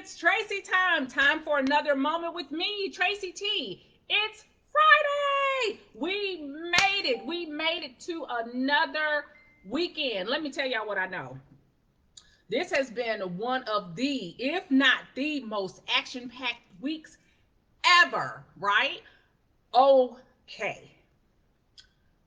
It's Tracy time. Time for another moment with me, Tracy T. It's Friday. We made it. We made it to another weekend. Let me tell y'all what I know. This has been one of the, if not the most action-packed weeks ever, right? Okay.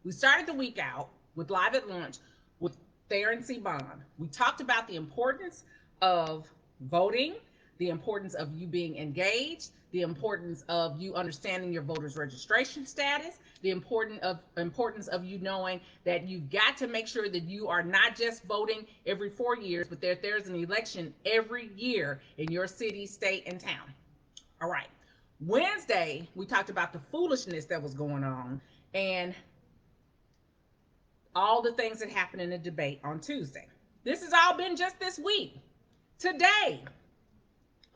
We started the week out with Live at Lunch with Thayer and C. Bond. We talked about the importance of voting, the importance of you being engaged, the importance of you understanding your voter's registration status, the importance of you knowing that you got to make sure that you are not just voting every 4 years, but that there's an election every year in your city, state, and town. All right. Wednesday, we talked about the foolishness that was going on and all the things that happened in the debate on Tuesday. This has all been just this week. Today,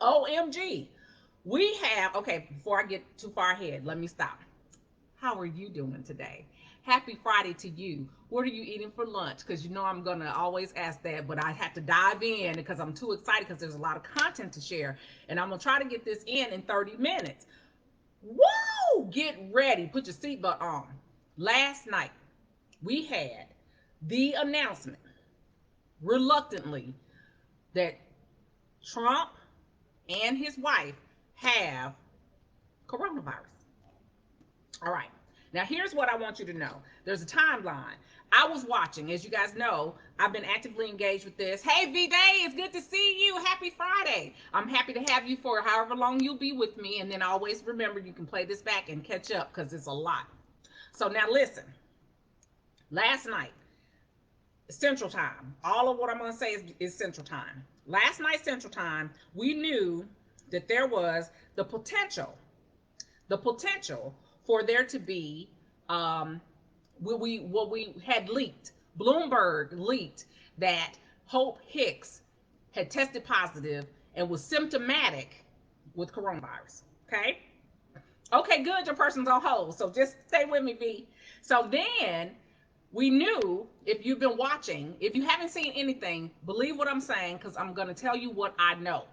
OMG, we have, okay, before I get too far ahead, let me stop. How are you doing today? Happy Friday to you. What are you eating for lunch? Because you know I'm going to always ask that, but I have to dive in because I'm too excited because there's a lot of content to share. And I'm going to try to get this in 30 minutes. Woo! Get ready. Put your seatbelt on. Last night, we had the announcement, reluctantly, that Trump and his wife have coronavirus. All right. Now, here's what I want you to know. There's a timeline. I was watching. As you guys know, I've been actively engaged with this. Hey, V-Day, it's good to see you. Happy Friday. I'm happy to have you for however long you'll be with me. And then always remember, you can play this back and catch up because it's a lot. So now listen. Last night, Central Time. All of what I'm going to say is Central Time. Last night, Central Time, we knew that there was the potential for there to be what we had leaked. Bloomberg leaked that Hope Hicks had tested positive and was symptomatic with coronavirus. Okay, good. Your person's on hold, so just stay with me, V. So then we knew, if you've been watching, if you haven't seen anything, believe what I'm saying, because I'm going to tell you what I know.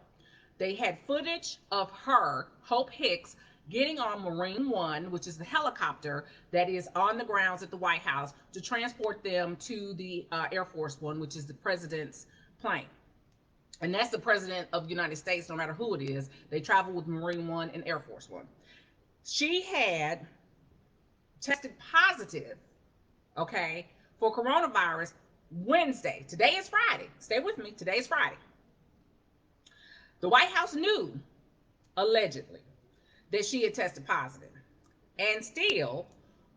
They had footage of her, Hope Hicks, getting on Marine One, which is the helicopter that is on the grounds at the White House, to transport them to the Air Force One, which is the president's plane. And that's the president of the United States, no matter who it is. They travel with Marine One and Air Force One. She had tested positive, okay, for coronavirus Wednesday. Today is Friday. Stay with me. Today is Friday. The White House knew, allegedly, that she had tested positive and still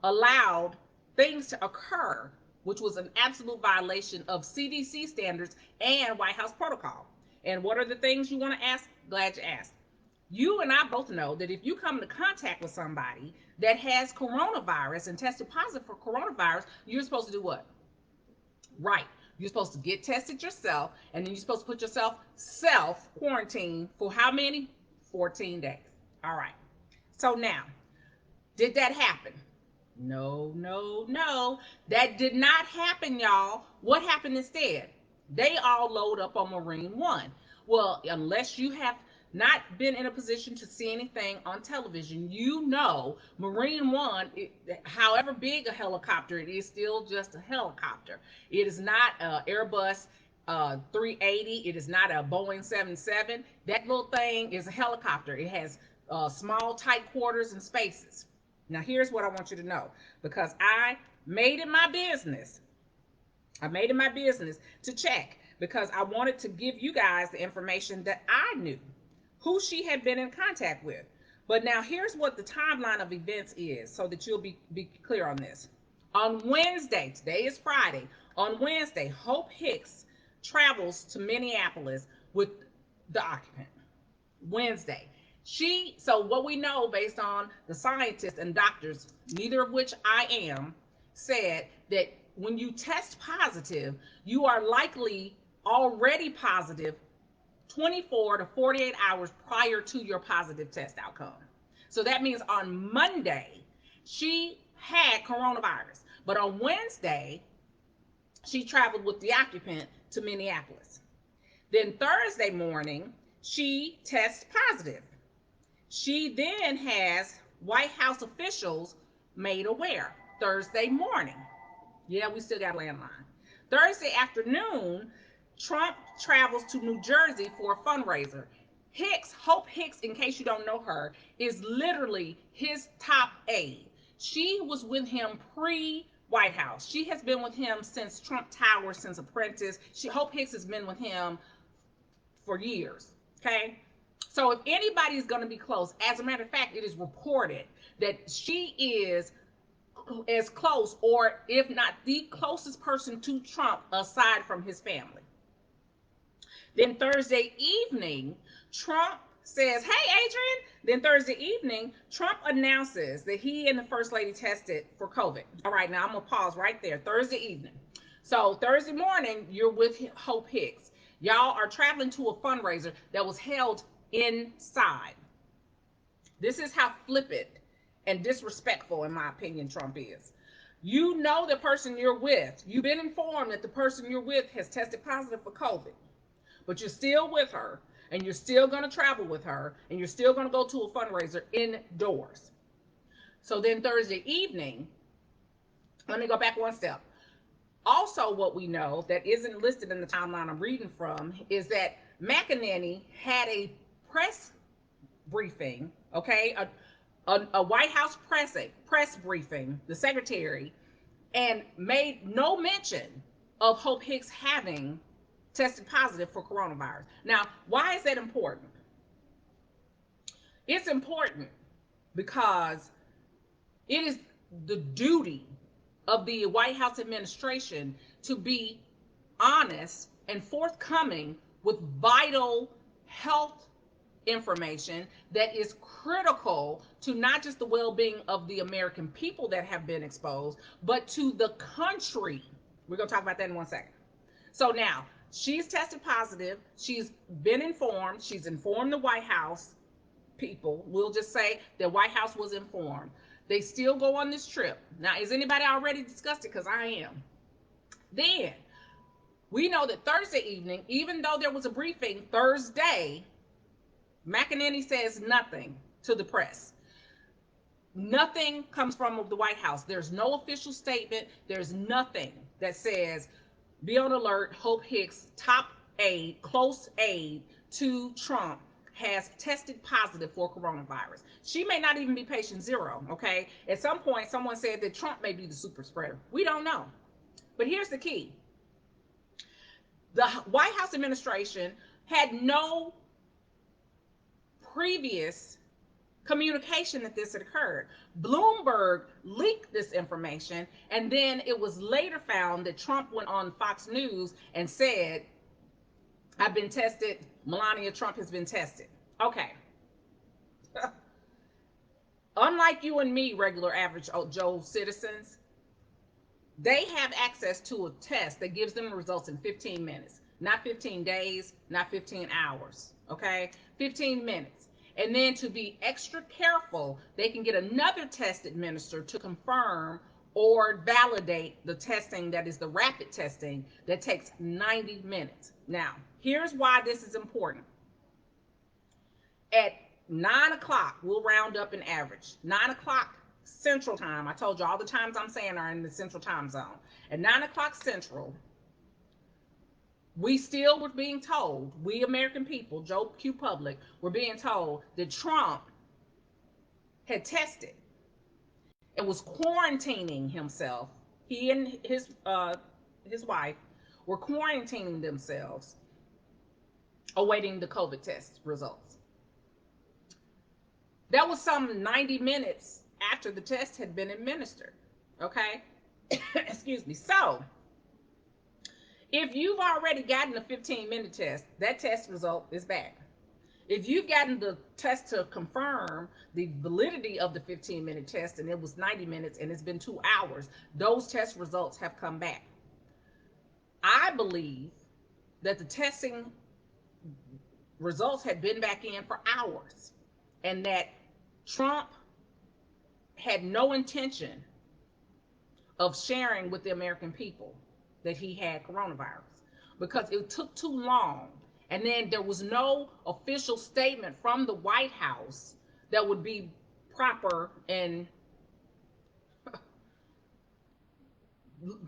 allowed things to occur, which was an absolute violation of CDC standards and White House protocol. And what are the things you want to ask? Glad you asked. You and I both know that if you come into contact with somebody that has coronavirus and tested positive for coronavirus, you're supposed to do what? Right. You're supposed to get tested yourself, and then you're supposed to put yourself self-quarantine for how many? 14 days. All right. So now, did that happen? No. That did not happen, y'all. What happened instead? They all load up on Marine One. Well, unless you have not been in a position to see anything on television, you know Marine One, however big a helicopter, it is still just a helicopter. It is not an Airbus 380. It is not a Boeing 77. That little thing is a helicopter. It has small, tight quarters and spaces. Now, here's what I want you to know, because I made it my business. To check, because I wanted to give you guys the information that I knew, who she had been in contact with. But now here's what the timeline of events is, so that you'll be clear on this. On Wednesday, today is Friday, on Wednesday, Hope Hicks travels to Minneapolis with the occupant. Wednesday. So what we know based on the scientists and doctors, neither of which I am, said that when you test positive, you are likely already positive 24 to 48 hours prior to your positive test outcome. So that means on Monday, she had coronavirus. But on Wednesday, she traveled with the occupant to Minneapolis. Then Thursday morning, She tests positive. She then has White House officials made aware Thursday morning. Yeah, we still got a landline. Thursday afternoon, Trump travels to New Jersey for a fundraiser. Hope Hicks, in case you don't know her, is literally his top aide. She was with him pre White House. She has been with him since Trump Tower, since Apprentice. Hope Hicks has been with him for years. Okay. So if anybody is going to be close, as a matter of fact, it is reported that she is as close, or if not the closest person to Trump aside from his family. Then Thursday evening, Trump says, "Hey, Adrian." Then Thursday evening, Trump announces that he and the First Lady tested for COVID. All right, now I'm going to pause right there. Thursday evening. So Thursday morning, you're with Hope Hicks. Y'all are traveling to a fundraiser that was held inside. This is how flippant and disrespectful, in my opinion, Trump is. You know the person you're with. You've been informed that the person you're with has tested positive for COVID, but you're still with her, and you're still going to travel with her, and you're still going to go to a fundraiser indoors. So then Thursday evening, let me go back one step. Also, what we know that isn't listed in the timeline I'm reading from is that McEnany had a press briefing, okay, a White House press briefing, the secretary, and made no mention of Hope Hicks having tested positive for coronavirus. Now, why is that important? It's important because it is the duty of the White House administration to be honest and forthcoming with vital health information that is critical to not just the well-being of the American people that have been exposed, but to the country. We're going to talk about that in 1 second. So now, she's tested positive. She's been informed. She's informed the White House people. We'll just say the White House was informed. They still go on this trip. Now, is anybody already discussed it? Because I am. Then, we know that Thursday evening, even though there was a briefing Thursday, McEnany says nothing to the press. Nothing comes from the White House. There's no official statement. There's nothing that says, be on alert, Hope Hicks, top aide, close aide to Trump, has tested positive for coronavirus. She may not even be patient zero, okay? At some point, someone said that Trump may be the super spreader. We don't know. But here's the key. The White House administration had no previous communication that this had occurred. Bloomberg leaked this information, and then it was later found that Trump went on Fox News and said, I've been tested, Melania Trump has been tested. Okay. Unlike you and me, regular average Joe citizens, they have access to a test that gives them results in 15 minutes. Not 15 days, not 15 hours, okay? 15 minutes. And then to be extra careful, they can get another test administered to confirm or validate the testing that is the rapid testing that takes 90 minutes. Now, here's why this is important. At 9 o'clock, we'll round up an average. 9 o'clock Central Time. I told you all the times I'm saying are in the Central Time Zone. At 9 o'clock Central, we still were being told, we American people, Joe Q Public, were being told that Trump had tested and was quarantining himself. He and his wife were quarantining themselves, awaiting the COVID test results. That was some 90 minutes after the test had been administered. Okay? Excuse me. So, if you've already gotten a 15-minute test, that test result is back. If you've gotten the test to confirm the validity of the 15-minute test and it was 90 minutes and it's been 2 hours, those test results have come back. I believe that the testing results had been back in for hours and that Trump had no intention of sharing with the American people that he had coronavirus because it took too long And then there was no official statement from the White House that would be proper and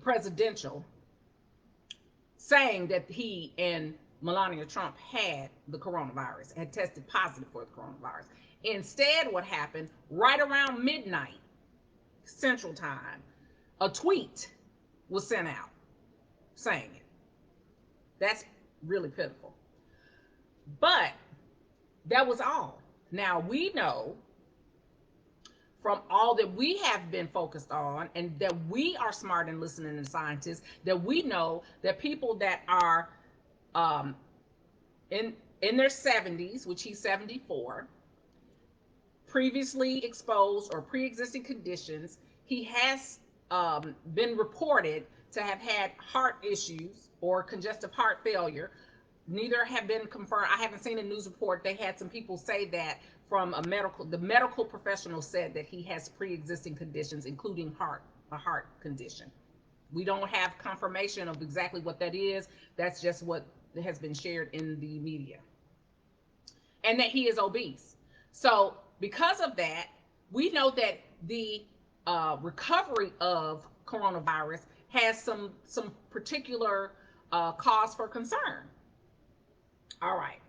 presidential, saying that he and Melania Trump had the coronavirus, had tested positive for the coronavirus. Instead, what happened, right around midnight Central Time, a tweet was sent out saying it. That's really pitiful. But that was all. Now we know from all that we have been focused on, and that we are smart and listening to scientists, that we know that people that are um, in their 70s, which he's 74, previously exposed or pre-existing conditions, he has been reported to have had heart issues or congestive heart failure. Neither have been confirmed. I haven't seen a news report. They had some people say that from the medical professional said that he has pre-existing conditions, including a heart condition. We don't have confirmation of exactly what that is. That's just what has been shared in the media. And that he is obese. So because of that, we know that the recovery of coronavirus has some particular cause for concern. All right.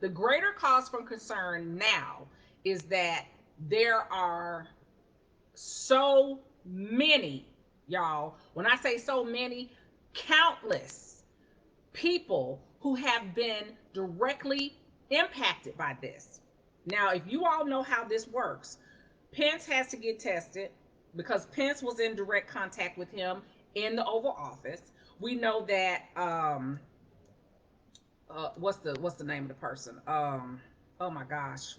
The greater cause for concern now is that there are so many, y'all, when I say so many, countless people who have been directly impacted by this. Now, if you all know how this works, Pence has to get tested because Pence was in direct contact with him in the Oval Office. We know that what's the name of the person? Oh my gosh,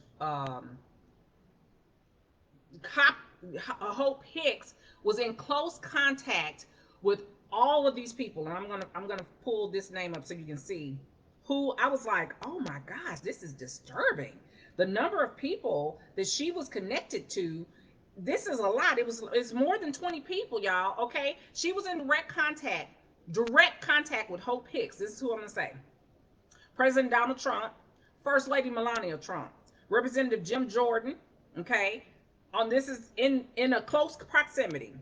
Hope Hicks was in close contact with all of these people, and I'm gonna pull this name up so you can see who. I was like, oh my gosh, this is disturbing. The number of people that she was connected to. This is a lot. It's more than 20 people, y'all. Okay, she was in direct contact with Hope Hicks. This is who I'm gonna say: President Donald Trump, First Lady Melania Trump, Representative Jim Jordan. Okay, on this is in a close proximity.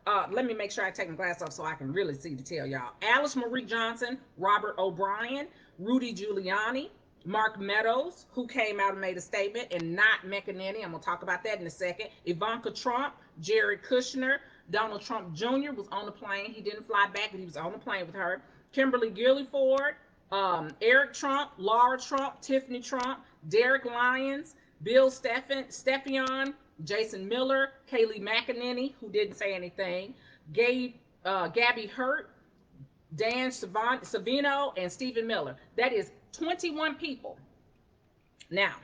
Let me make sure I take my glass off so I can really see to tell y'all. Alice Marie Johnson, Robert O'Brien, Rudy Giuliani, Mark Meadows, who came out and made a statement, and not McEnany. I'm gonna talk about that in a second. Ivanka Trump, Jared Kushner, Donald Trump Jr. was on the plane. He didn't fly back, but he was on the plane with her. Kimberly Guilford, Eric Trump, Laura Trump, Tiffany Trump, Derek Lyons, Bill Stephan, Jason Miller, Kayleigh McEnany, who didn't say anything, Gabby Hurt, Dan Savino, and Stephen Miller. That is 21 people. Now,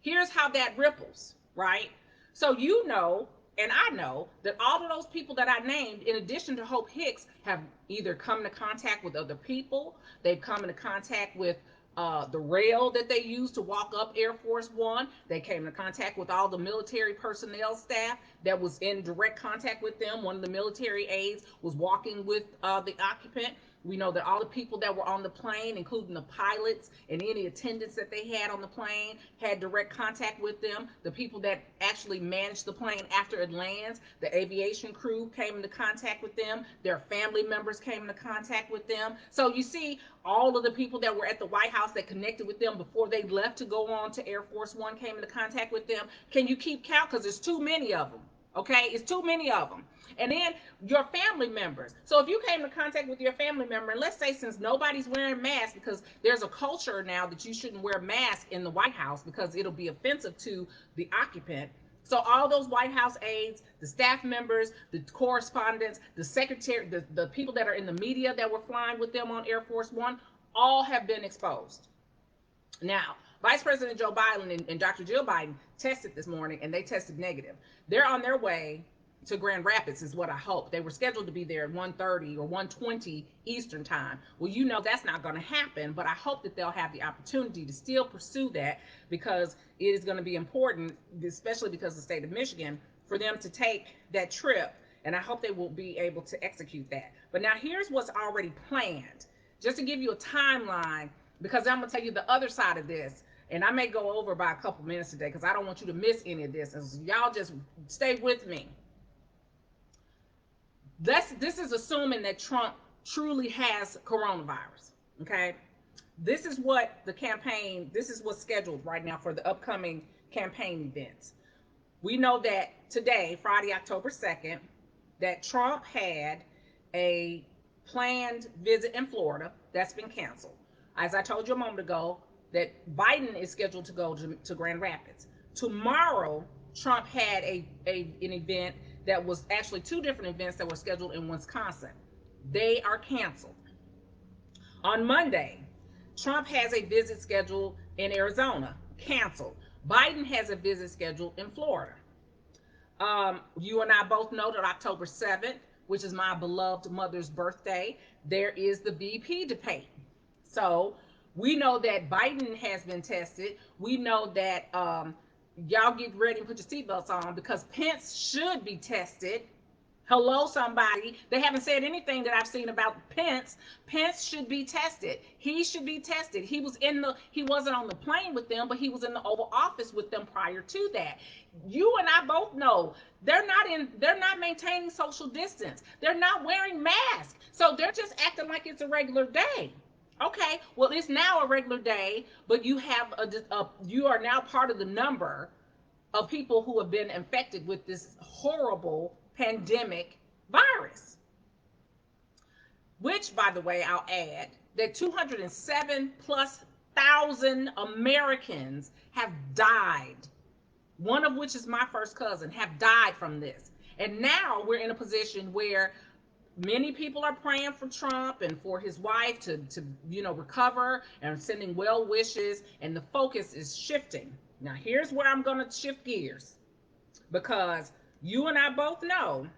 here's how that ripples, right? So you know, and I know, that all of those people that I named, in addition to Hope Hicks, have either come into contact with other people, they've come into contact with the rail that they used to walk up Air Force One. They came into contact with all the military personnel staff that was in direct contact with them. One of the military aides was walking with the occupant. We know that all the people that were on the plane, including the pilots and any attendants that they had on the plane, had direct contact with them. The people that actually managed the plane after it lands, the aviation crew came into contact with them. Their family members came into contact with them. So you see, all of the people that were at the White House that connected with them before they left to go on to Air Force One came into contact with them. Can you keep count? Because there's too many of them. Okay, it's too many of them. And then your family members. So if you came in contact with your family member, and let's say, since nobody's wearing masks, because there's a culture now that you shouldn't wear masks in the White House because it'll be offensive to the occupant. So all those White House aides, the staff members, the correspondents, the secretary, the people that are in the media that were flying with them on Air Force One, all have been exposed. Now, Vice President Joe Biden and Dr. Jill Biden tested this morning, and they tested negative. They're on their way to Grand Rapids, is what I hope. They were scheduled to be there at 1:30 or 1:20 Eastern time. Well, you know that's not going to happen, but I hope that they'll have the opportunity to still pursue that, because it is going to be important, especially because of the state of Michigan, for them to take that trip, and I hope they will be able to execute that. But now here's what's already planned. Just to give you a timeline, because I'm gonna tell you the other side of this, and I may go over by a couple minutes today because I don't want you to miss any of this. And so y'all just stay with me. This is assuming that Trump truly has coronavirus. Okay, this is what the campaign. This is what's scheduled right now for the upcoming campaign events. We know that today, Friday, October 2nd, that Trump had a planned visit in Florida that's been canceled. As I told you a moment ago, that Biden is scheduled to go to Grand Rapids. Tomorrow, Trump had an event that was actually two different events that were scheduled in Wisconsin. They are canceled. On Monday, Trump has a visit scheduled in Arizona, canceled. Biden has a visit scheduled in Florida. You and I both know that October 7th, which is my beloved mother's birthday, there is the VP debate. So we know that Biden has been tested. We know that y'all get ready and put your seatbelts on because Pence should be tested. Hello, somebody. They haven't said anything that I've seen about Pence. Pence should be tested. He should be tested. He wasn't on the plane with them, but he was in the Oval Office with them prior to that. You and I both know they're not maintaining social distance. They're not wearing masks. So they're just acting like it's a regular day. Okay, well, it's now a regular day, but you are now part of the number of people who have been infected with this horrible pandemic virus. Which, by the way, I'll add that 207 plus thousand Americans have died. One of which is my first cousin, have died from this. And now we're in a position where many people are praying for Trump and for his wife to recover and sending well wishes, and the focus is shifting. Now, here's where I'm going to shift gears, because you and I both know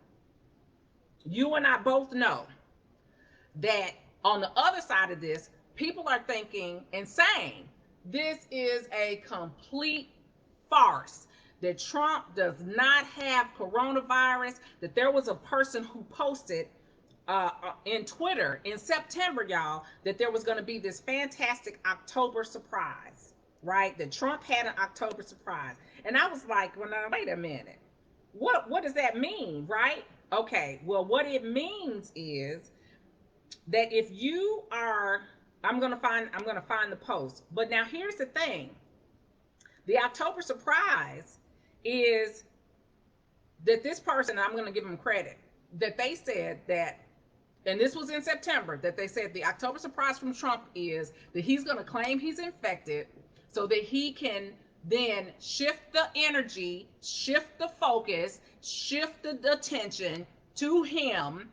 that on the other side of this, people are thinking and saying this is a complete farce, that Trump does not have coronavirus, that there was a person who posted in Twitter in September, y'all, that there was going to be this fantastic October surprise, right? That Trump had an October surprise. And I was like, well, now, wait a minute. What does that mean, right? Okay, well, what it means is that if you are, I'm gonna find the post. But now here's the thing. The October surprise is that this person, I'm gonna give them credit, that they said that, and this was in September, that they said the October surprise from Trump is that he's gonna claim he's infected so that he can then shift the energy, shift the focus, shift the attention to him,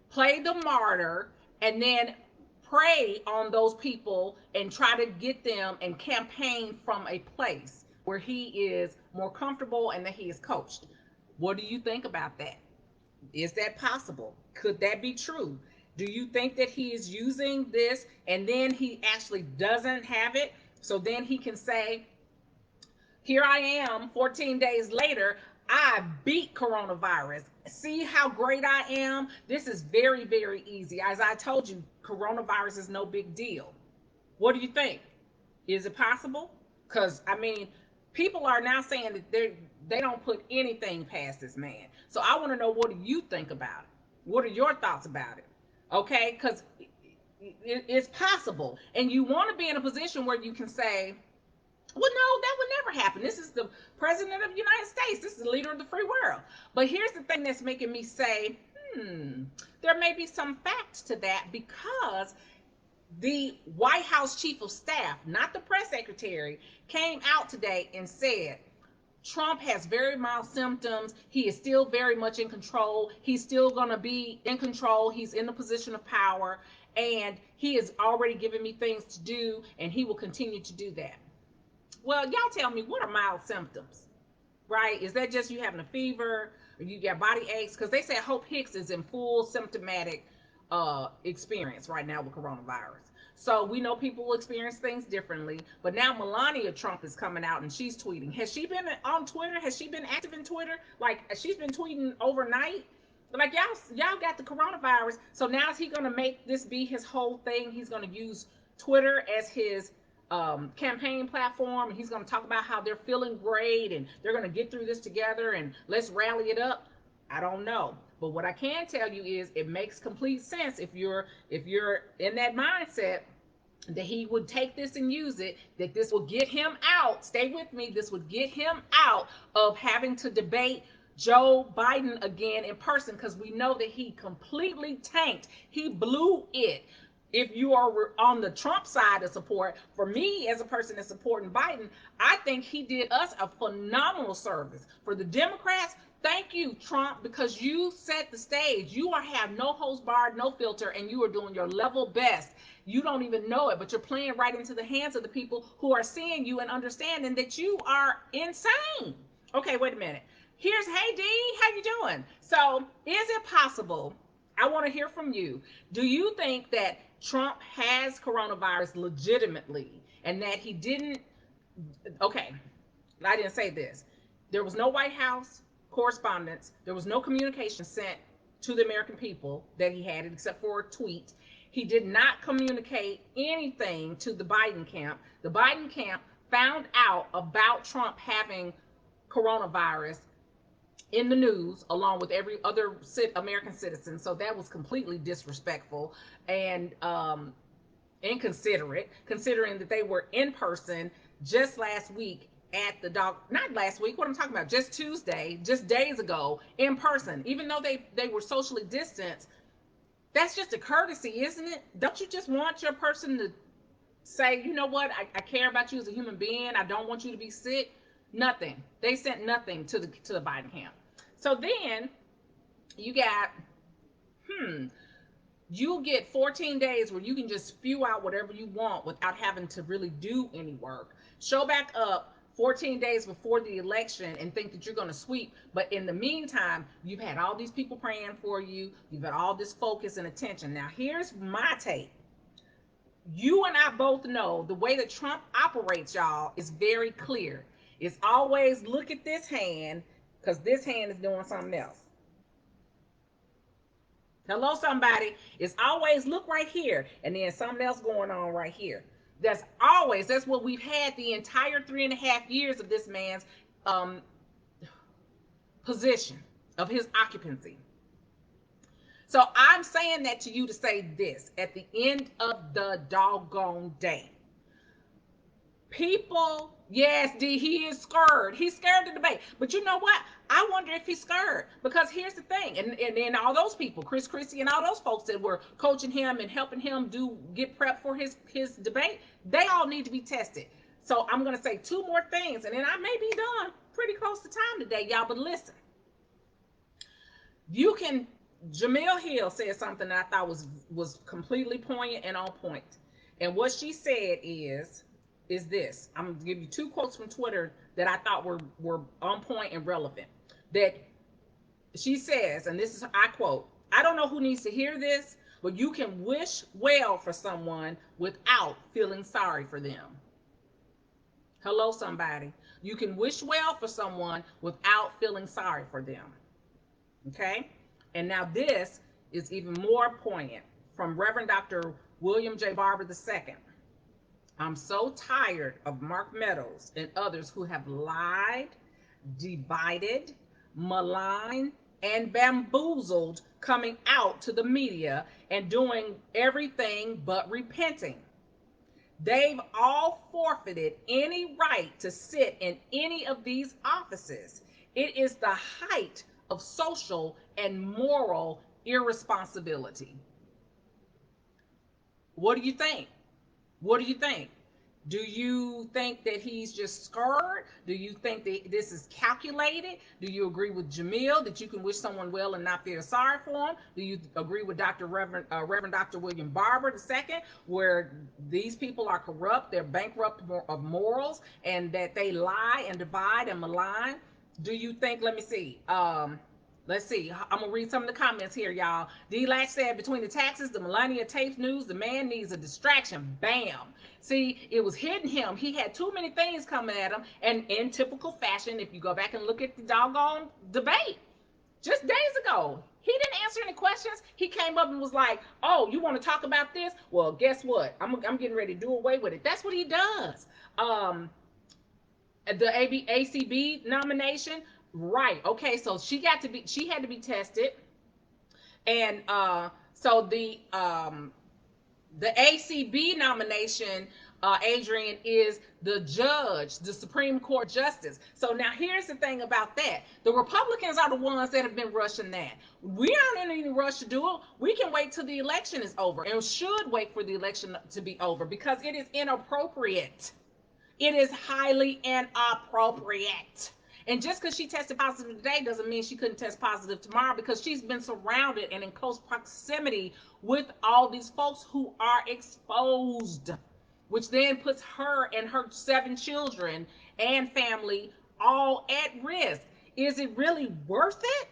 play the martyr, and then prey on those people and try to get them and campaign from a place where he is more comfortable and that he is coached. What do you think about that? Is that possible? Could that be true? Do you think that he is using this and then he actually doesn't have it? So then he can say, here I am 14 days later, I beat coronavirus. See how great I am? This is very, very easy. As I told you, coronavirus is no big deal. What do you think? Is it possible? Because, I mean, people are now saying that they don't put anything past this man. So I want to know, what do you think about it? What are your thoughts about it? Okay? Because it's possible. And you want to be in a position where you can say, well, no, that would never happen. This is the president of the United States. This is the leader of the free world. But here's the thing that's making me say, there may be some facts to that, because the White House chief of staff, not the press secretary, came out today and said, Trump has very mild symptoms. He is still very much in control. He's still going to be in control. He's in the position of power, and he has already given me things to do, and he will continue to do that. Well, y'all tell me, what are mild symptoms, right? Is that just you having a fever, or you got body aches? Because they said Hope Hicks is in full symptomatic experience right now with coronavirus. So we know people will experience things differently. But now Melania Trump is coming out and she's tweeting. Has she been on Twitter? Has she been active in Twitter? Like, she's been tweeting overnight. Like, y'all got the coronavirus. So now is he going to make this be his whole thing? He's going to use Twitter as his campaign platform, and he's going to talk about how they're feeling great and they're going to get through this together and let's rally it up. I don't know. But what I can tell you is it makes complete sense if you're in that mindset that he would take this and use it, that this will get him out. Stay with me. This would get him out of having to debate Joe Biden again in person, because we know that he completely tanked. He blew it. If you are on the Trump side of support, for me as a person that's supporting Biden, I think he did us a phenomenal service. For the Democrats, thank you, Trump, because you set the stage. You have no holds barred, no filter, and you are doing your level best. You don't even know it, but you're playing right into the hands of the people who are seeing you and understanding that you are insane. Okay, wait a minute. Here's, hey D, how you doing? So, is it possible? I want to hear from you. Do you think that Trump has coronavirus legitimately and that he didn't? Okay, I didn't say this. There was no White House correspondence. There was no communication sent to the American people that he had, except for a tweet. He did not communicate anything to the Biden camp. The Biden camp found out about Trump having coronavirus in the news along with every other American citizen. So that was completely disrespectful and inconsiderate, considering that they were in person just last week at the not last week, what I'm talking about, just Tuesday, just days ago, in person. Even though they were socially distanced, that's just a courtesy, isn't it? Don't you just want your person to say, you know what, I care about you as a human being. I don't want you to be sick. Nothing. They sent nothing to the Biden camp. So then you got, you'll get 14 days where you can just spew out whatever you want without having to really do any work. Show back up 14 days before the election and think that you're going to sweep. But in the meantime, you've had all these people praying for you. You've got all this focus and attention. Now, here's my take. You and I both know the way that Trump operates, y'all, is very clear. It's always look at this hand because this hand is doing something else. Hello, somebody. It's always look right here and then something else going on right here. That's what we've had the entire 3.5 years of this man's position, of his occupancy. So I'm saying that to you to say this at the end of the doggone day. People, yes, D, he is scared. He's scared to debate. But you know what? I wonder if he's scared. Because here's the thing. And then all those people, Chris Christie and all those folks that were coaching him and helping him get prep for his debate, they all need to be tested. So I'm going to say 2 more things. And then I may be done pretty close to time today, y'all. But listen. Jamil Hill said something that I thought was completely poignant and on point. And what she said is this. I'm going to give you 2 quotes from Twitter that I thought were on point and relevant. That she says, and this is, I quote, "I don't know who needs to hear this, but you can wish well for someone without feeling sorry for them." Hello, somebody. You can wish well for someone without feeling sorry for them. Okay? And now this is even more poignant from Reverend Dr. William J Barber II. "I'm so tired of Mark Meadows and others who have lied, divided, maligned, and bamboozled coming out to the media and doing everything but repenting. They've all forfeited any right to sit in any of these offices. It is the height of social and moral irresponsibility." What do you think? What do you think? Do you think that he's just scared? Do you think that this is calculated? Do you agree with Jamil that you can wish someone well and not feel sorry for him? Do you agree with Reverend Dr. William Barber II, where these people are corrupt, they're bankrupt of morals, and that they lie and divide and malign? Do you think, let me see, let's see. I'm going to read some of the comments here, y'all. D-Latch said, "Between the taxes, the Melania tapes news, the man needs a distraction." Bam. See, it was hitting him. He had too many things coming at him. And in typical fashion, if you go back and look at the doggone debate, just days ago, He didn't answer any questions. He came up and was like, "Oh, you want to talk about this? Well, guess what? I'm getting ready to do away with it." That's what he does. Um, the ACB nomination, right? Okay, so she had to be tested, and so the ACB nomination, Adrian, is the judge, the Supreme Court justice. So now here's the thing about that. The Republicans are the ones that have been rushing that. We aren't in any rush to do it. We can wait till the election is over and should wait for the election to be over because it is inappropriate. It is highly inappropriate. And just because she tested positive today doesn't mean she couldn't test positive tomorrow, because she's been surrounded and in close proximity with all these folks who are exposed, which then puts her and her 7 children and family all at risk. Is it really worth it?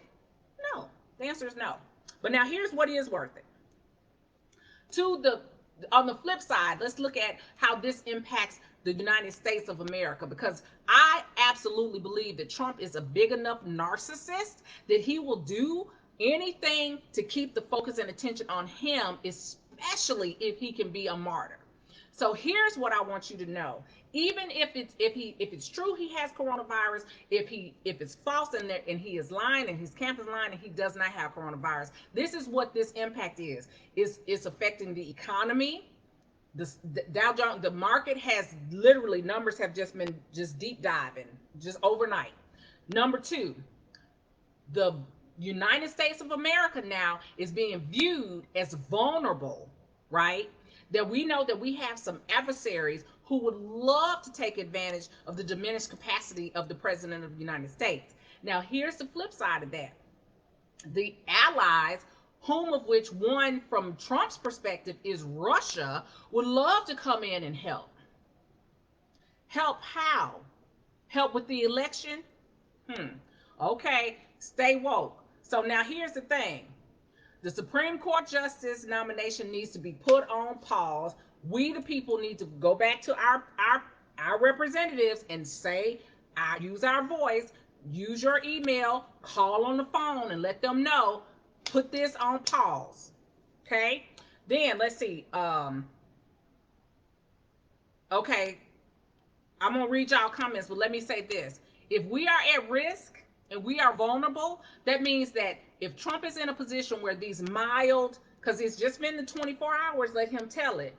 No. The answer is no. But now here's what is worth it. On the flip side, let's look at how this impacts the United States of America, because I absolutely believe that Trump is a big enough narcissist that he will do anything to keep the focus and attention on him, especially if he can be a martyr. So here's what I want you to know. Even if it's true he has coronavirus, if it's false and he is lying and his camp is lying and he does not have coronavirus, this is what this impact is. It's affecting the economy. The Dow Jones, the market has literally, numbers have just been deep diving just overnight. Number 2, the United States of America now is being viewed as vulnerable, right? That we know that we have some adversaries who would love to take advantage of the diminished capacity of the President of the United States. Now, here's the flip side of that. The allies, whom of which one from Trump's perspective is Russia, would love to come in and help. Help how? Help with the election? Okay, stay woke. So now here's the thing. The Supreme Court justice nomination needs to be put on pause. We, the people, need to go back to our representatives and say, use our voice, use your email, call on the phone and let them know, put this on pause. Okay? Then let's see. Okay, I'm gonna read y'all comments, but let me say this. If we are at risk and we are vulnerable, that means that if Trump is in a position where these mild, because it's just been the 24 hours, let him tell it,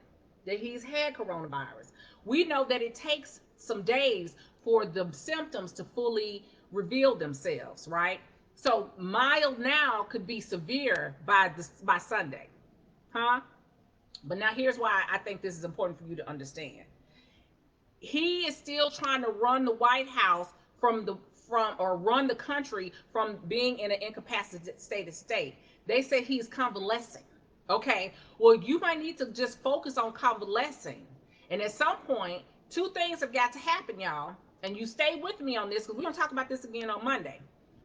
that he's had coronavirus. We know that it takes some days for the symptoms to fully reveal themselves, right? So mild now could be severe by Sunday, huh? But now here's why I think this is important for you to understand. He is still trying to run the White House or run the country from being in an incapacitated state. They say he's convalescing. Okay, well, you might need to just focus on convalescing. And at some point, 2 things have got to happen, y'all. And you stay with me on this, because we're going to talk about this again on Monday,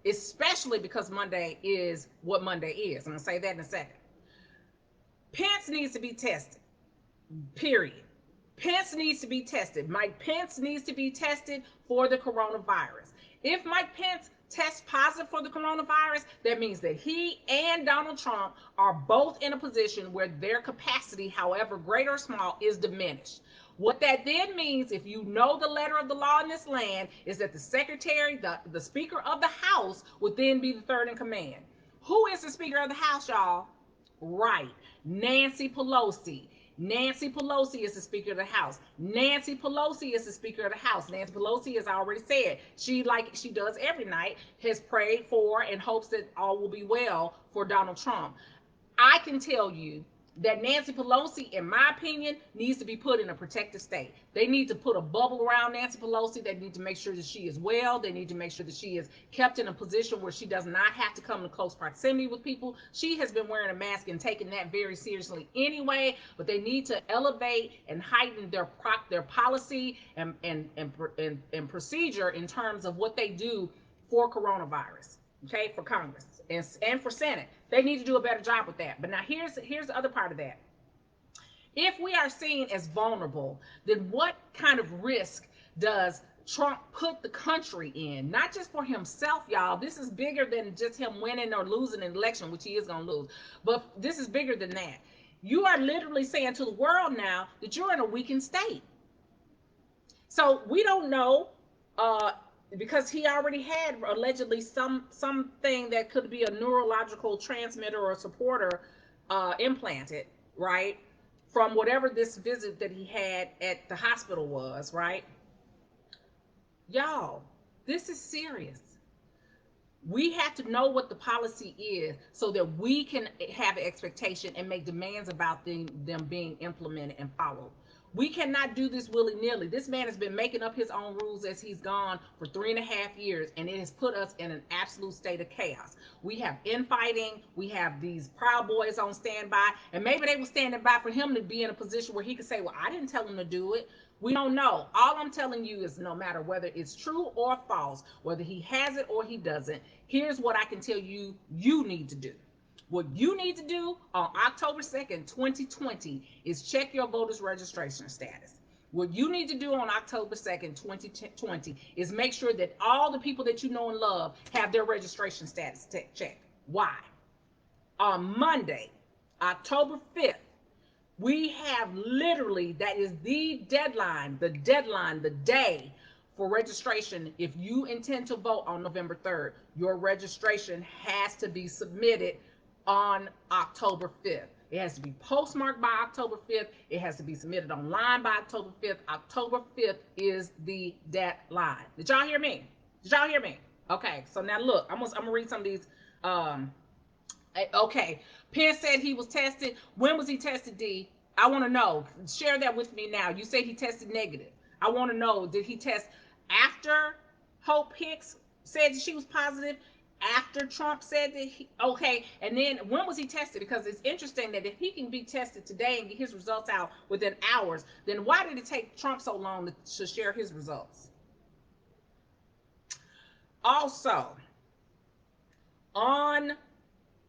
especially because Monday is what Monday is. I'm going to say that in a second. Pence needs to be tested, period. Pence needs to be tested. Mike Pence needs to be tested for the coronavirus. If Mike Pence tests positive for the coronavirus, that means that he and Donald Trump are both in a position where their capacity, however great or small, is diminished. What that then means, if you know the letter of the law in this land, is that the secretary, the Speaker of the House, would then be the third in command. Who is the Speaker of the House, y'all? Right, Nancy Pelosi. Nancy Pelosi is the Speaker of the House. Nancy Pelosi is the Speaker of the House. Nancy Pelosi, as I already said, she, like she does every night, has prayed for and hopes that all will be well for Donald Trump. I can tell you that Nancy Pelosi, in my opinion, needs to be put in a protective state. They need to put a bubble around Nancy Pelosi. They need to make sure that she is well. They need to make sure that she is kept in a position where she does not have to come in close proximity with people. She has been wearing a mask and taking that very seriously anyway, but they need to elevate and heighten their policy and procedure in terms of what they do for coronavirus, okay, for Congress and for Senate. They need to do a better job with that. But now here's the other part of that. If we are seen as vulnerable, then what kind of risk does Trump put the country in, not just for himself, y'all. This is bigger than just him winning or losing an election, which he is going to lose. But this is bigger than that. You are literally saying to the world now that you're in a weakened state. So we don't know, because he already had allegedly something that could be a neurological transmitter or supporter implanted, right? From whatever this visit that he had at the hospital was, right? Y'all, this is serious. We have to know what the policy is so that we can have an expectation and make demands about them being implemented and followed. We cannot do this willy-nilly. This man has been making up his own rules as he's gone for 3.5 years, and it has put us in an absolute state of chaos. We have infighting. We have these Proud Boys on standby, and maybe they were standing by for him to be in a position where he could say, well, I didn't tell him to do it. We don't know. All I'm telling you is no matter whether it's true or false, whether he has it or he doesn't, here's what I can tell you need to do. What you need to do on October 2nd, 2020 is check your voters registration status. What you need to do on October 2nd, 2020 is make sure that all the people that you know and love have their registration status checked. Why? On Monday, October 5th, we have literally, that is the deadline, the day for registration. If you intend to vote on November 3rd, your registration has to be submitted on October 5th. It has to be postmarked by October 5th. It has to be submitted online by October 5th. October 5th is the deadline. Did y'all hear me? Did y'all hear me? Okay, so now look, I'm gonna read some of these. Okay, Pence said he was tested. When was he tested, D? I want to know. Share that with me now. You say he tested negative. I want to know, did he test after Hope Hicks said that she was positive? After Trump said that okay, and then when was he tested? Because it's interesting that if he can be tested today and get his results out within hours, then why did it take Trump so long to share his results? Also, on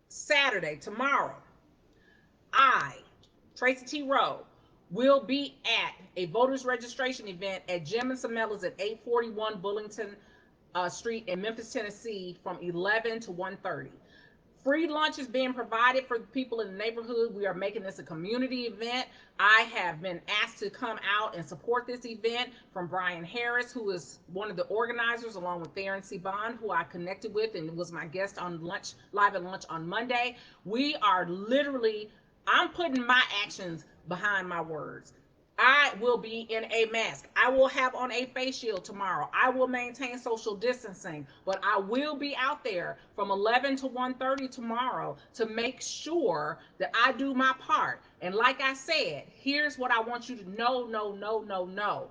Saturday, tomorrow, I, Tracy T. Rowe, will be at a voters registration event at Jim and Samella's at 841 Bullington Street in Memphis, Tennessee from 11 to 1:30. Free lunch is being provided for people in the neighborhood. We are making this a community event. I have been asked to come out and support this event from Brian Harris, who is one of the organizers, along with Theron C. Bond, who I connected with and was my guest on lunch, live at lunch on Monday. We are literally, I'm putting my actions behind my words. I will be in a mask. I will have on a face shield tomorrow. I will maintain social distancing, but I will be out there from 11 to 1:30 tomorrow to make sure that I do my part. And like I said, here's what I want you to know.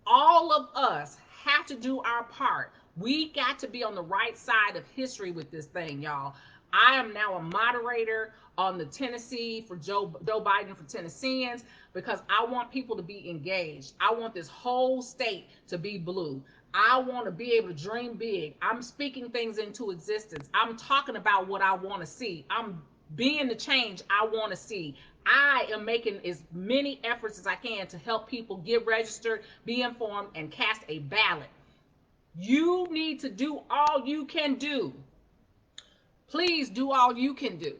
All of us have to do our part. We got to be on the right side of history with this thing, y'all. I am now a moderator on the Tennessee for Joe Biden for Tennesseans because I want people to be engaged. I want this whole state to be blue. I want to be able to dream big. I'm speaking things into existence. I'm talking about what I want to see. I'm being the change I want to see. I am making as many efforts as I can to help people get registered, be informed, and cast a ballot. You need to do all you can do. Please do all you can do.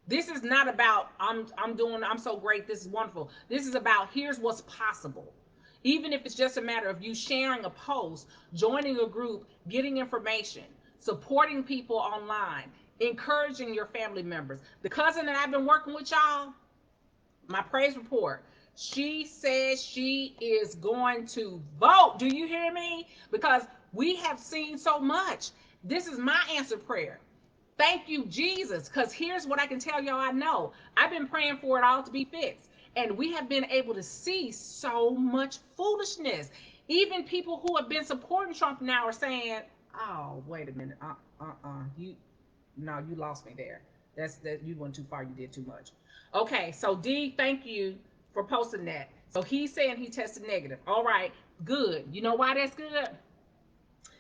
This is not about I'm so great, this is wonderful. This is about here's what's possible. Even if it's just a matter of you sharing a post, joining a group, getting information, supporting people online, encouraging your family members. The cousin that I've been working with, y'all, my praise report, she says she is going to vote. Do you hear me? Because we have seen so much. This is my answered prayer. Thank you, Jesus, because here's what I can tell y'all I know. I've been praying for it all to be fixed. And we have been able to see so much foolishness. Even people who have been supporting Trump now are saying, oh, wait a minute. You lost me there. You went too far. You did too much. Okay, so D, thank you for posting that. So he's saying he tested negative. All right, good. You know why that's good?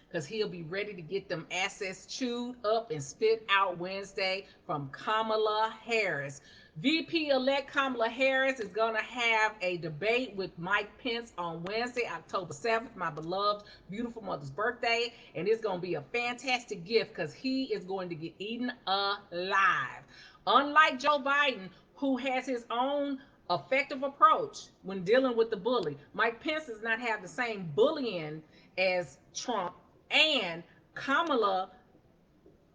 Because he'll be ready to get them assets chewed up and spit out Wednesday from Kamala Harris. VP-elect Kamala Harris is going to have a debate with Mike Pence on Wednesday, October 7th, my beloved, beautiful mother's birthday. And it's going to be a fantastic gift because he is going to get eaten alive. Unlike Joe Biden, who has his own effective approach when dealing with the bully, Mike Pence does not have the same bullying as Trump. And Kamala,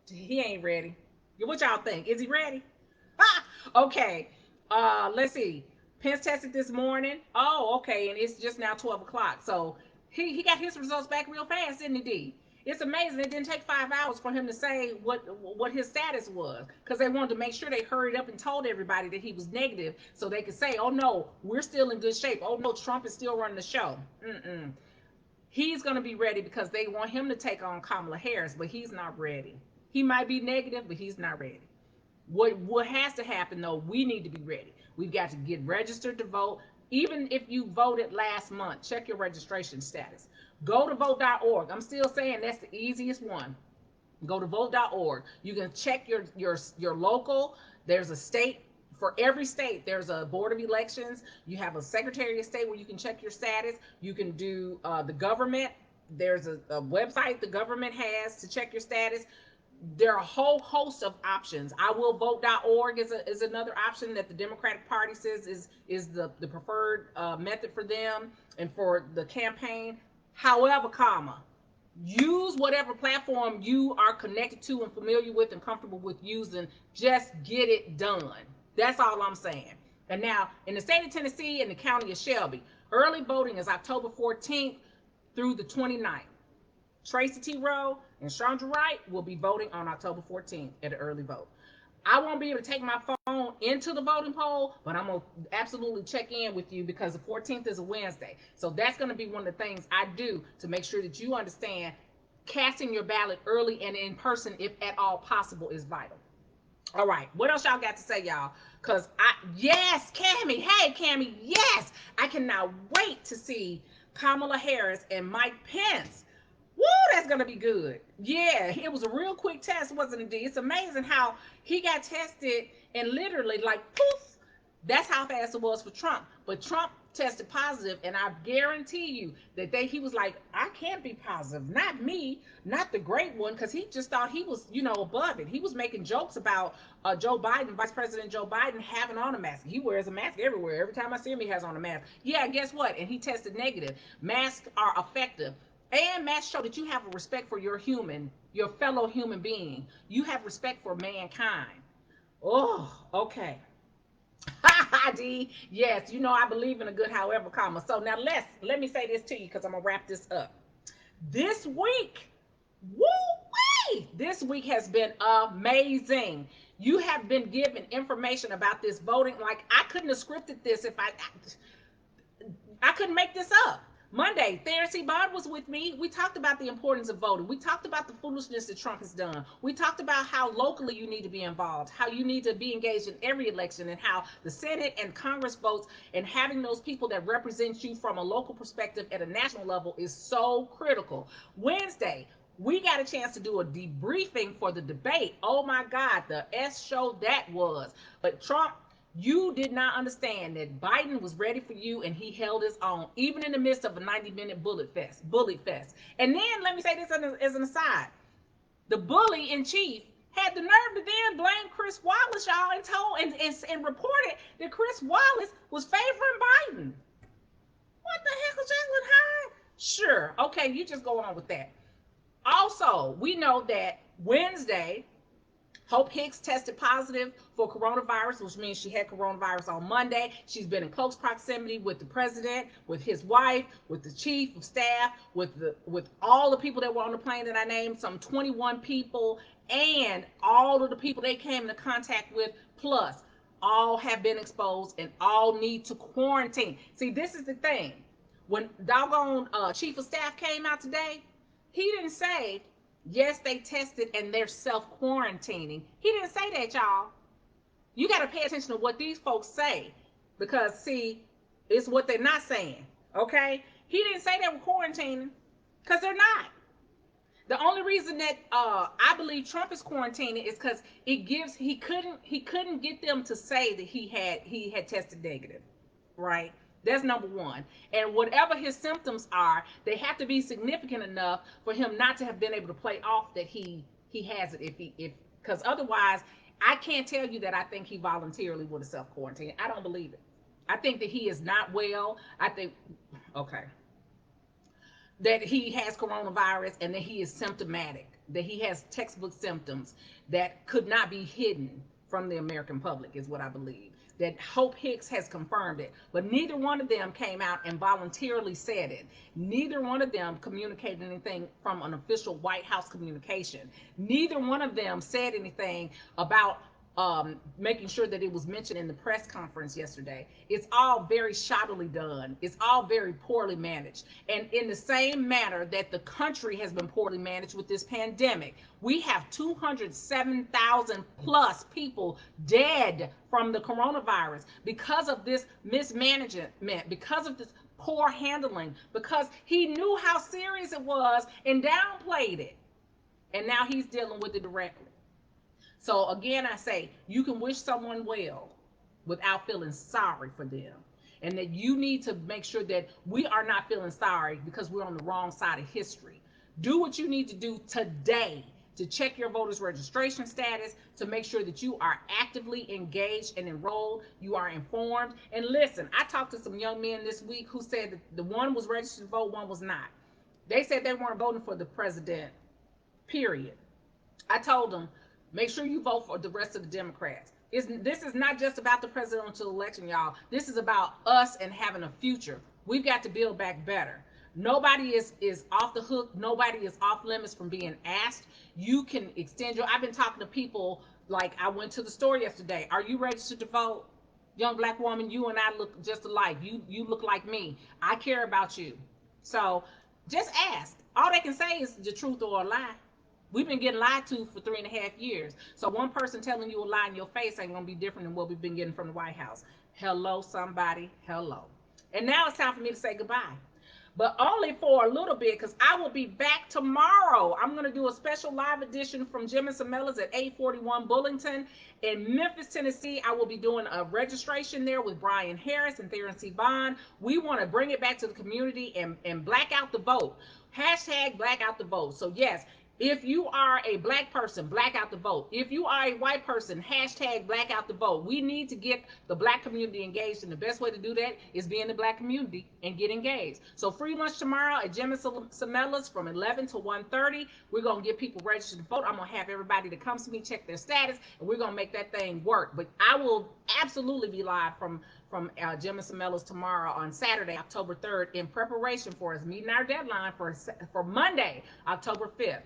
he ain't ready. What y'all think? Is he ready? Okay. Let's see. Pence tested this morning. Oh, okay, and it's just now 12 o'clock. So he got his results back real fast, didn't he, D? It's amazing. It didn't take 5 hours for him to say what his status was, because they wanted to make sure they hurried up and told everybody that he was negative, so they could say, "Oh no, we're still in good shape. Oh no, Trump is still running the show." He's going to be ready because they want him to take on Kamala Harris, but he's not ready. He might be negative, but he's not ready. What has to happen though, we need to be ready. We've got to get registered to vote. Even if you voted last month, check your registration status. Go to vote.org. I'm still saying that's the easiest one. Go to vote.org. You can check your local. There's a state. For every state, there's a board of elections. You have a secretary of state where you can check your status. You can do the government. There's a website the government has to check your status. There are a whole host of options. I will vote.org is another option that the Democratic Party says is the preferred method for them and for the campaign. However, use whatever platform you are connected to and familiar with and comfortable with using. Just get it done. That's all I'm saying. And now, in the state of Tennessee and the county of Shelby, early voting is October 14th through the 29th. Tracy T. Rowe and Chandra Wright will be voting on October 14th at an early vote. I won't be able to take my phone into the voting poll, but I'm going to absolutely check in with you because the 14th is a Wednesday. So that's going to be one of the things I do to make sure that you understand casting your ballot early and in person, if at all possible, is vital. All right, what else y'all got to say, y'all? Because yes, Cammie, hey, Cammie, yes, I cannot wait to see Kamala Harris and Mike Pence. Woo, that's going to be good. Yeah, it was a real quick test, wasn't it, D? It's amazing how he got tested and literally, like, poof, that's how fast it was for Trump. But Trump tested positive, and I guarantee you that he was like, I can't be positive. Not me, not the great one, because he just thought he was, above it. He was making jokes about Joe Biden, Vice President Joe Biden, having on a mask. He wears a mask everywhere. Every time I see him, he has on a mask. Yeah, guess what? And he tested negative. Masks are effective. And masks show that you have a respect for your fellow human being. You have respect for mankind. Oh, okay. D, yes, I believe in a good however comma. So now let me say this to you because I'm gonna wrap this up. This week, this week has been amazing. You have been given information about this voting. Like, I couldn't have scripted this if I couldn't make this up. Monday, Tracy Barber was with me. We talked about the importance of voting. We talked about the foolishness that Trump has done. We talked about how locally you need to be involved, how you need to be engaged in every election, and how the Senate and Congress votes and having those people that represent you from a local perspective at a national level is so critical. Wednesday, we got a chance to do a debriefing for the debate. Oh my God, the S show that was. But Trump, you did not understand that Biden was ready for you and he held his own, even in the midst of a 90-minute bully fest. And then let me say this as an aside. The bully in chief had the nerve to then blame Chris Wallace, y'all, and reported that Chris Wallace was favoring Biden. What the heck is Jacqueline Hyde? Sure. Okay, you just go on with that. Also, we know that Wednesday, Hope Hicks tested positive for coronavirus, which means she had coronavirus on Monday. She's been in close proximity with the president, with his wife, with the chief of staff, with all the people that were on the plane that I named, some 21 people, and all of the people they came into contact with, plus all have been exposed and all need to quarantine. See, this is the thing. When doggone chief of staff came out today, he didn't say, yes, they tested and they're self-quarantining. He didn't say that, y'all. You got to pay attention to what these folks say because, see, it's what they're not saying, okay? He didn't say they were quarantining because they're not. The only reason that I believe Trump is quarantining is because he couldn't get them to say that he had tested negative, right? That's number one. And whatever his symptoms are, they have to be significant enough for him not to have been able to play off that he has it. If because otherwise, I can't tell you that I think he voluntarily would have self quarantined. I don't believe it. I think that he is not well. I think okay, that he has coronavirus and that he is symptomatic, that he has textbook symptoms that could not be hidden from the American public, is what I believe. That Hope Hicks has confirmed it, but neither one of them came out and voluntarily said it. Neither one of them communicated anything from an official White House communication. Neither one of them said anything about making sure that it was mentioned in the press conference yesterday. It's all very shoddily done. It's all very poorly managed. And in the same manner that the country has been poorly managed with this pandemic, we have 207,000 plus people dead from the coronavirus because of this mismanagement, because of this poor handling, because he knew how serious it was and downplayed it. And now he's dealing with it directly. So again, I say you can wish someone well without feeling sorry for them. And that you need to make sure that we are not feeling sorry because we're on the wrong side of history. Do what you need to do today to check your voters registration status, to make sure that you are actively engaged and enrolled, you are informed. And listen, I talked to some young men this week who said that the one was registered to vote, one was not. They said they weren't voting for the president, period. I told them, make sure you vote for the rest of the Democrats. This is not just about the presidential election, y'all. This is about us and having a future. We've got to build back better. Nobody is off the hook. Nobody is off limits from being asked. You can extend your. I've been talking to people, like I went to the store yesterday. Are you registered to vote? Young black woman, you and I look just alike. You look like me. I care about you. So just ask. All they can say is the truth or a lie. We've been getting lied to for 3.5 years. So one person telling you a lie in your face ain't gonna be different than what we've been getting from the White House. Hello, somebody. Hello. And now it's time for me to say goodbye. But only for a little bit, because I will be back tomorrow. I'm going to do a special live edition from Jim and Samella's at 841 Bullington. In Memphis, Tennessee, I will be doing a registration there with Brian Harris and Theron C. Bond. We want to bring it back to the community and black out the vote. Hashtag black out the vote. So yes, if you are a black person, black out the vote. If you are a white person, hashtag black out the vote. We need to get the black community engaged, and the best way to do that is be in the black community and get engaged. So free lunch tomorrow at Jim and Samella's from 11 to 1:30. We're going to get people registered to vote. I'm going to have everybody that comes to me check their status, and we're going to make that thing work. But I will absolutely be live from Jim and Samella's tomorrow on Saturday, October 3rd, in preparation for us meeting our deadline for Monday, October 5th.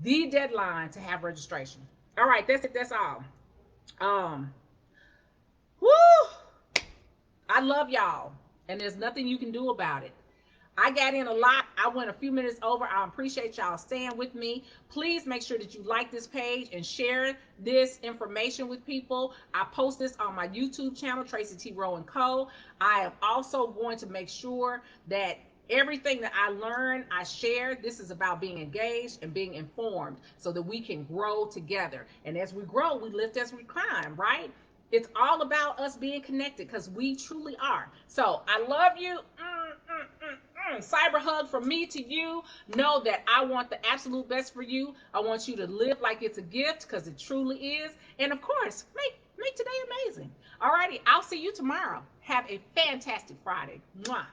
The deadline to have registration. All right, that's it. That's all. Woo! I love y'all, and there's nothing you can do about it. I got in a lot. I went a few minutes over. I appreciate y'all staying with me. Please make sure that you like this page and share this information with people. I post this on my YouTube channel, Tracy T. Co. I am also going to make sure that everything that I learn, I share. This is about being engaged and being informed so that we can grow together. And as we grow, we lift as we climb, right? It's all about us being connected because we truly are. So I love you. Cyber hug from me to you. Know that I want the absolute best for you. I want you to live like it's a gift because it truly is. And of course, make today amazing. Alrighty, I'll see you tomorrow. Have a fantastic Friday. Mwah.